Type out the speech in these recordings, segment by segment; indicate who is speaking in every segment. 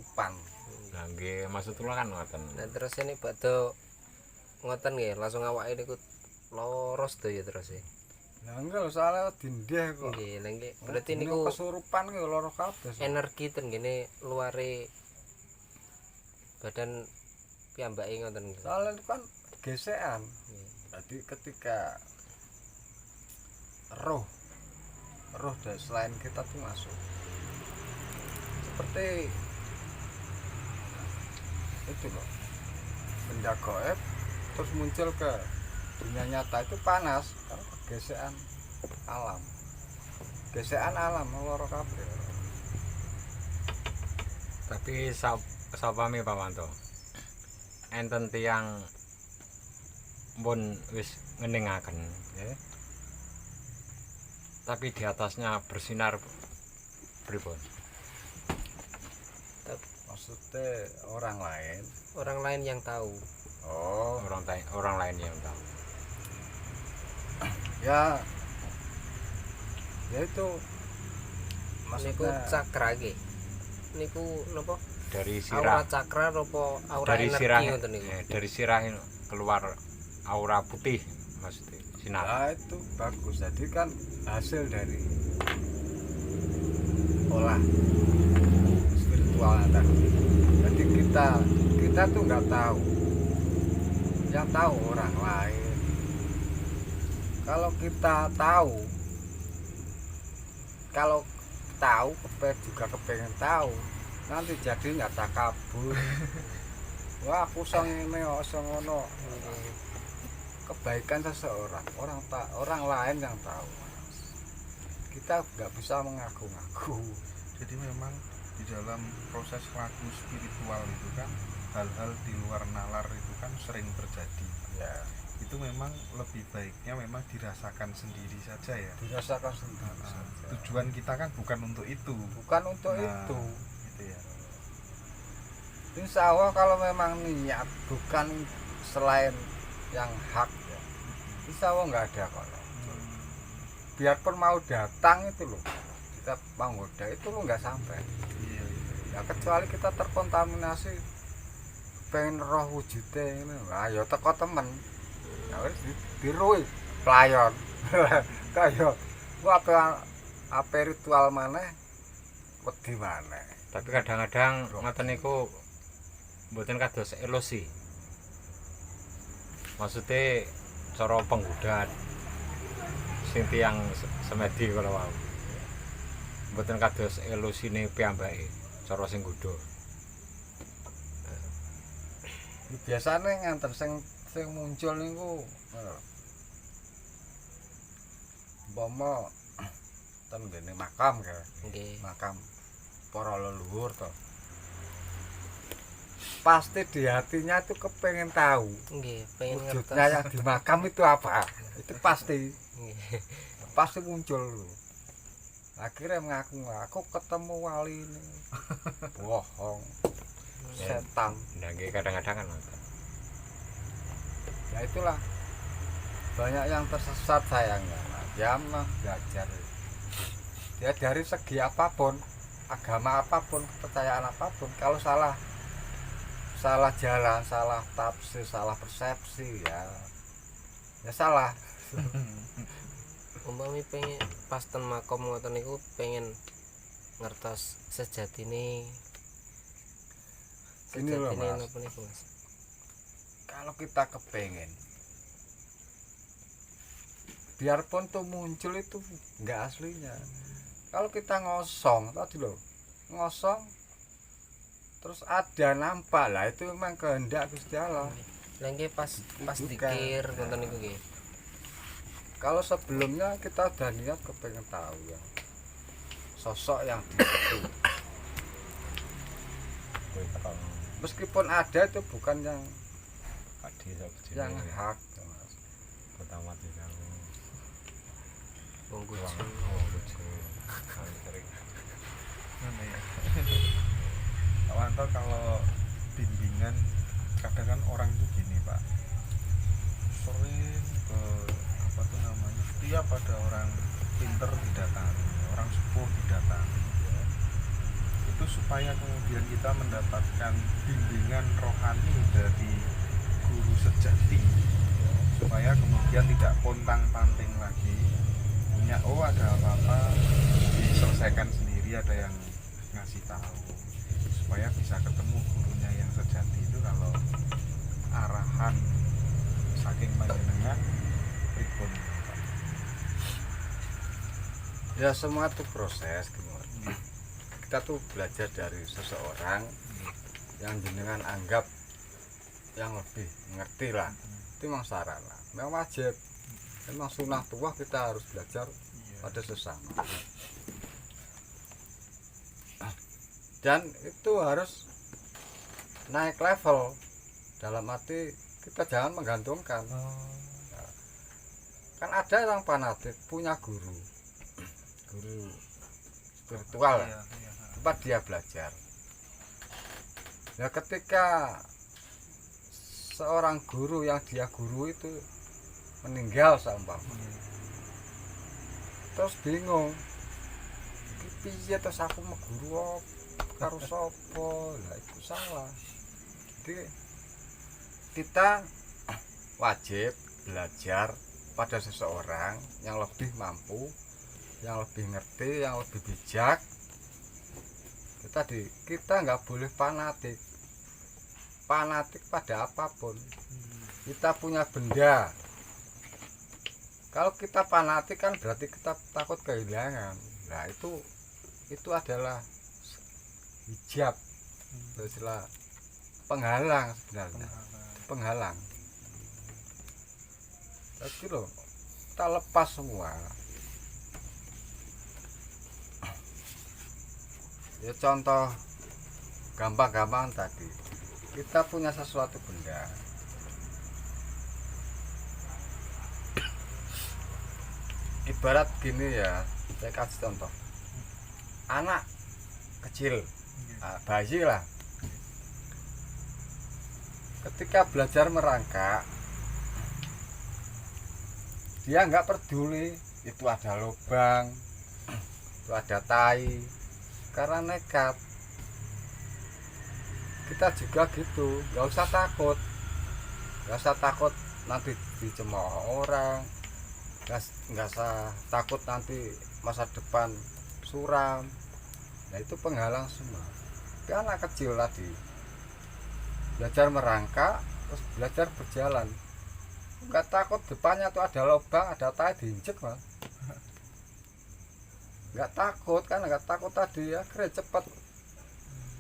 Speaker 1: kesurupan.
Speaker 2: Nah nggih maksud kula kan ngoten.
Speaker 3: Nah terus ini badhe ngoten nggih langsung awake niku loros to ya terus e.
Speaker 1: Lah enggak lho soalnya dindih kok.
Speaker 3: Nggih, lha nggih berarti
Speaker 1: Ini
Speaker 3: niku
Speaker 1: kesurupan ki lara kabeh.
Speaker 3: energi ten ngene luare badan piyambake ngoten nggih.
Speaker 1: Soalnya itu kan gesekan.
Speaker 3: Nggih.
Speaker 1: Jadi ketika roh dari selain kita tuh masuk seperti itu loh, benda gaib terus muncul ke dunia nyata itu panas karena gesekan alam loro kabeh.
Speaker 2: Tapi sapami Pak Wanto. Enten tiyang pun wis ngeningaken nggih. Tapi di atasnya bersinar pripun?
Speaker 1: Maksudnya orang
Speaker 3: Orang lain yang tahu.
Speaker 1: oh
Speaker 2: Orang lain yang tahu.
Speaker 1: ya itu
Speaker 3: Niku
Speaker 1: maksudnya
Speaker 3: cakra nggih. Niku napa?
Speaker 2: Dari
Speaker 3: Aura
Speaker 2: sirah
Speaker 3: cakra apa aura
Speaker 2: dari
Speaker 3: energi
Speaker 2: sirah
Speaker 3: ngoten niku.
Speaker 2: dari sirah keluar aura putih maksudnya sinar.
Speaker 1: nah itu bagus, jadi kan hasil dari olah spiritual tadi. Jadi kita tuh nggak tahu, yang tahu orang lain. Kalau kita tahu juga kepengen tahu, nanti jadi nggak takabur. Wah aku song ini song ngono. Kebaikan seseorang orang lain yang tahu, kita nggak bisa mengaku-ngaku.
Speaker 4: Jadi memang di dalam proses laku spiritual itu kan hal-hal di luar nalar itu kan sering terjadi
Speaker 1: Ya
Speaker 4: itu memang lebih baiknya memang dirasakan sendiri saja ya.
Speaker 1: dirasakan sendiri
Speaker 4: Nah,
Speaker 1: saja.
Speaker 4: tujuan kita kan bukan untuk itu.
Speaker 1: Bukan untuk
Speaker 4: Nah,
Speaker 1: itu.
Speaker 4: gitu ya.
Speaker 1: Insya Allah kalau memang niat bukan selain yang hak ya, insya Allah nggak ada kok. Biarpun mau datang itu loh, kita mau ngoda itu lo nggak sampai.
Speaker 4: Iya, iya.
Speaker 1: Ya kecuali kita terkontaminasi pengen roh wujudnya ini, ayo teko temen, ya wis dirui pelayon, kayak gua apa ritual mana, wedi mana.
Speaker 2: Tapi kadang-kadang ngoten niku mboten kados ilusi. Maksudnya cara penggudat sing tiyang semedi kala wau. Mboten kados ilusine piyambake cara sing nggodha.
Speaker 1: Biasanya nganten sing muncul niku umpama ten ngene makam kae.
Speaker 3: Nggih.
Speaker 1: Makam para leluhur to. Pasti di hatinya itu kepengen tahu
Speaker 3: Nggih, pengen
Speaker 1: wujudnya
Speaker 3: ngertos.
Speaker 1: yang di makam itu apa. Itu pasti
Speaker 3: Nggih.
Speaker 1: muncul. Akhirnya mengaku ketemu wali ini. Bohong. Setan.
Speaker 2: Nah nggih kadang-kadang kan ngoten.
Speaker 1: Ya itulah banyak yang tersesat sayangnya. Dia mah belajar dia dari segi apapun, agama apapun, kepercayaan apapun, kalau salah jalan, salah tafsir, salah persepsi ya salah.
Speaker 3: Umpami pengen pas ten makom ngoten niku pengen ngertos sejatine
Speaker 1: Gini loh, Mas.
Speaker 3: napa niku Mas?
Speaker 1: Kalau kita kepengen, biarpun tuh muncul itu nggak aslinya. Kalau kita ngosong tadi loh, ngosong terus ada nampak lah, itu memang kehendak Gusti Allah.
Speaker 3: Lah nggih pas
Speaker 1: Bukan.
Speaker 3: dikir ngoten niku nggih.
Speaker 1: Kalau sebelumnya kita udah niat kepengen tahu ya sosok yang itu, meskipun ada itu bukan yang hak ya, Mas.
Speaker 2: Pertama tidak
Speaker 3: Wong kudu.
Speaker 4: Mana ya? Wanto kalau bimbingan kadang kan orang itu gini Pak, sering ke apa tuh namanya, setiap ada orang pinter didatangi, orang sepuh didatangi ya. Itu itu supaya kemudian kita mendapatkan bimbingan rohani dari guru sejati, supaya kemudian tidak pontang-panting lagi, punya ada apa-apa diselesaikan sendiri, ada yang ngasih tahu, supaya bisa ketemu gurunya yang sejati itu. Kalau arahan saking panjenengan pripun?
Speaker 1: Ya semua itu proses gimana. Kita tuh belajar dari seseorang yang jenengan anggap yang lebih ngerti lah. Itu memang sarana, memang wajib, memang sunnah tua kita harus belajar pada sesama. Dan itu harus naik level, dalam arti kita jangan menggantungkan. Kan ada yang fanatik punya guru spiritual, tempat dia belajar. Ya ketika seorang guru yang dia guru itu meninggal seumpama, terus bingung, piye terus aku mau guru karo sapa? Lah itu salah. Jadi kita wajib belajar pada seseorang yang lebih mampu, yang lebih ngerti, yang lebih bijak. Kita nggak boleh fanatik pada apapun. Kita punya benda, kalau kita fanatik kan berarti kita takut kehilangan. Nah itu adalah hijab, istilah penghalang sebenarnya, penghalang. Jadi loh, kita lepas semua. Ya contoh gampang-gampang tadi, kita punya sesuatu benda, ibarat gini ya, saya kasih contoh, anak kecil, bayi lah, ketika belajar merangkak, dia nggak peduli itu ada lubang, itu ada tai, karena nekat. Kita juga gitu, nggak usah takut nanti dicemooh orang, nggak usah takut nanti masa depan suram. Nah itu penghalang semua. Tapi anak kecil tadi belajar merangkak, terus belajar berjalan, nggak takut depannya tuh ada lubang, ada tai, diinjek mas. Nggak takut, kan nggak takut tadi, ya keren cepat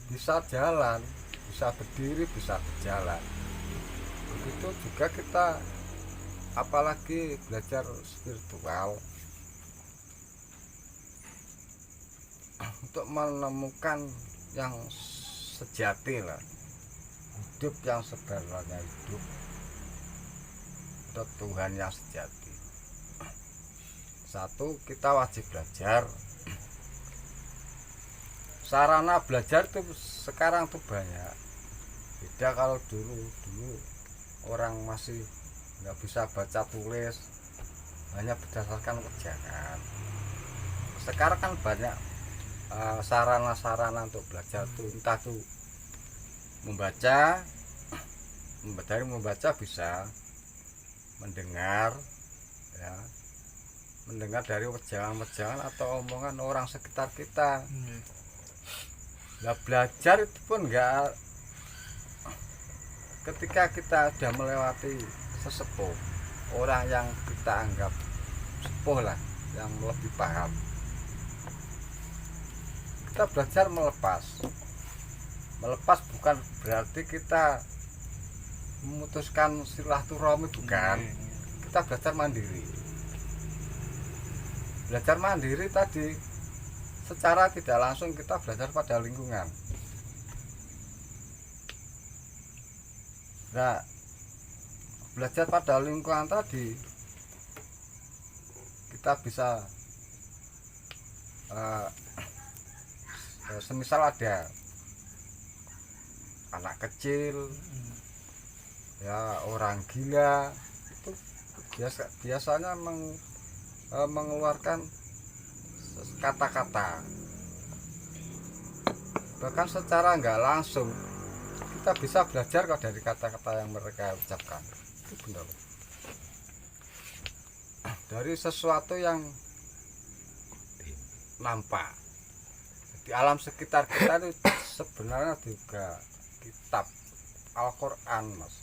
Speaker 1: bisa jalan, bisa berdiri, bisa berjalan. Begitu juga kita, apalagi belajar spiritual, untuk menemukan yang sejati lah, hidup yang sebenarnya hidup, atau Tuhan yang sejati. Satu, kita wajib belajar. Sarana belajar tuh sekarang tuh banyak. Beda kalau dulu orang masih nggak bisa baca tulis, hanya berdasarkan wejangan. Sekarang kan banyak sarana-sarana untuk belajar tuh, entah tuh membaca, dari membaca bisa mendengar, ya, mendengar dari wejangan-wejangan atau omongan orang sekitar kita. Nah belajar itu pun enggak, ketika kita sudah melewati sesepuh, orang yang kita anggap sepuh lah, yang lebih paham, kita belajar melepas bukan berarti kita memutuskan silaturahmi, bukan. Kita belajar mandiri tadi, secara tidak langsung kita belajar pada lingkungan. Nah belajar pada lingkungan tadi, kita bisa semisal ada anak kecil, ya orang gila, itu biasanya mengeluarkan kata-kata bahkan secara nggak langsung kita bisa belajar kok dari kata-kata yang mereka ucapkan. Itu benar. Dari sesuatu yang nampak di alam sekitar kita itu sebenarnya juga kitab Al-Quran, Mas.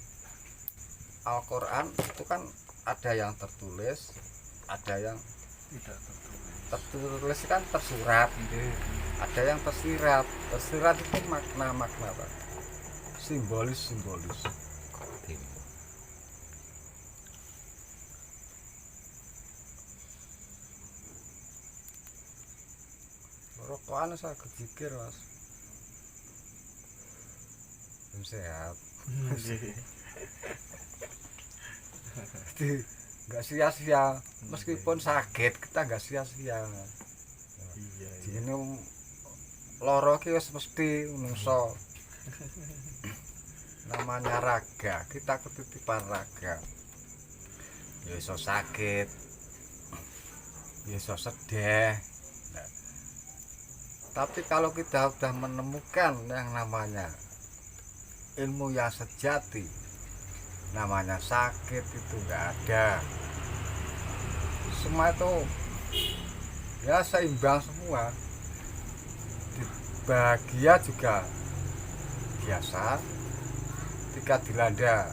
Speaker 1: Al-Quran itu kan ada yang tertulis, ada yang
Speaker 4: Tidak tertulis.
Speaker 1: tertulis kan tersurat, ada yang tersirat. Tersirat itu makna-makna, Pak. Simbolis.
Speaker 2: Qadim.
Speaker 1: Rokokan saya kejikir, Mas. Belum sehat. Jadi nggak sia-sia, meskipun sakit kita nggak sia-sia.
Speaker 4: Iya.
Speaker 1: Jadi loro ki wis mesti menungso. Namanya raga, kita ketitipan raga. Ya iso sakit, ya iso sedih. Nah, tapi kalau kita sudah menemukan yang namanya ilmu yang sejati, namanya sakit itu nggak ada. Semua itu ya seimbang semua. Bahagia juga biasa, ketika dilanda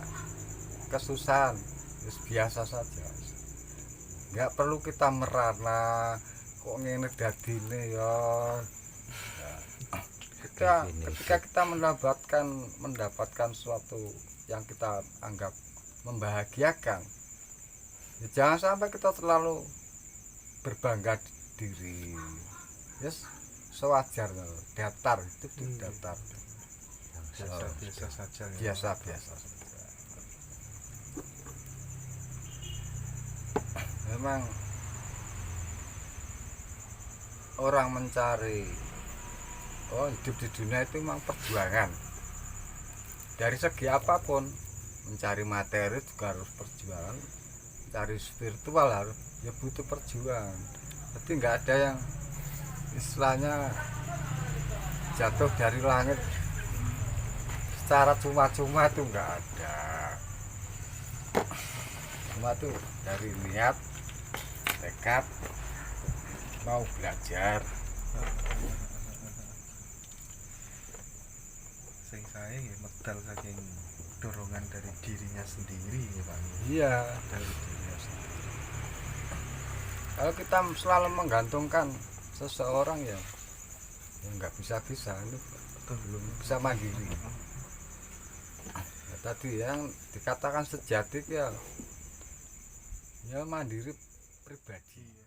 Speaker 1: kesusahan biasa saja, nggak perlu kita merana kok ngene dadine ya. Ketika kita mendapatkan suatu yang kita anggap membahagiakan, ya jangan sampai kita terlalu berbangga diri. Yes, sewajarnya, datar itu datar,
Speaker 4: Biasa saja ya.
Speaker 1: biasa saja. Memang orang mencari hidup di dunia itu memang perjuangan. Dari segi apapun, mencari materi juga harus perjuangan, mencari spiritual harus ya butuh perjuangan. Jadi nggak ada yang istilahnya jatuh dari langit secara cuma-cuma, itu nggak ada. Cuma tuh dari niat, tekad, mau belajar.
Speaker 4: Sing saya ya medal saking dorongan dari dirinya sendiri ya Pak.
Speaker 1: Iya, dari dirinya sendiri. Kalau kita selalu menggantungkan seseorang ya nggak bisa ini belum bisa mandiri. Ya, tadi yang dikatakan sejati ya mandiri pribadi.